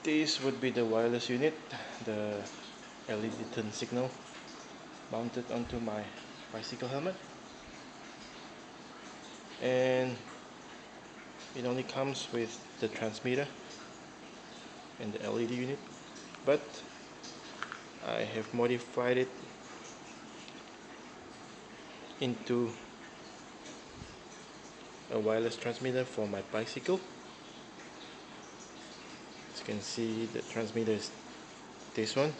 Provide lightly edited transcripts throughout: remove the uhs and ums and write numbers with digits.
This would be the wireless unit, the LED turn signal mounted onto my bicycle helmet, and it only comes with the transmitter and the LED unit, but I have modified it into a wireless transmitter for my bicycle. As you can see, the transmitter is this one,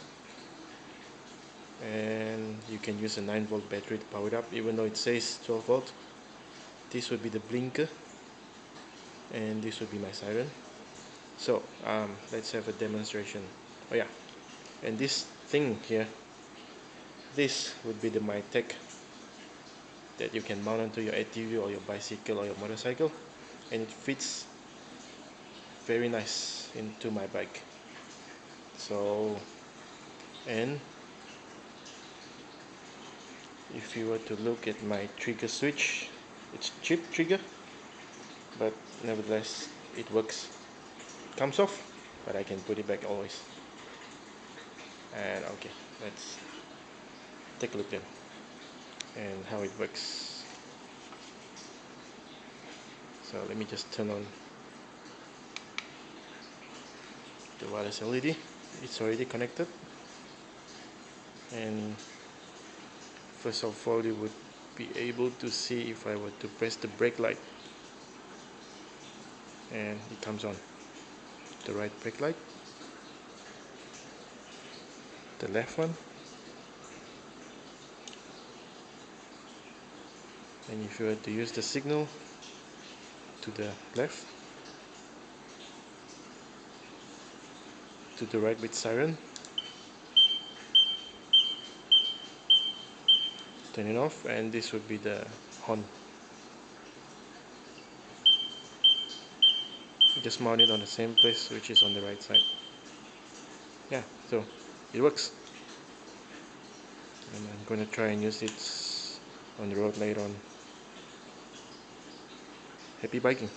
and you can use a 9-volt battery to power it up, even though it says 12 volt. This would be the blinker, and this would be my siren. So let's have a demonstration. Oh yeah, and this thing here, this would be the MyTech that you can mount onto your ATV or your bicycle or your motorcycle, and it fits very nice into my bike. So, and if you were to look at my trigger switch, it's cheap trigger, but nevertheless it works. It comes off, but I can put it back always. And okay, let's take a look then and how it works. So let me just turn on the wireless LED. It's already connected, and first of all you would be able to see if I were to press the brake light, and it comes on. The right brake light, the left one, and if you were to use the signal to the left, to the right with siren, turn it off, and this would be the horn. Just mount it on the same place, which is on the right side. Yeah, so it works, and I'm going to try and use it on the road later on. Happy biking!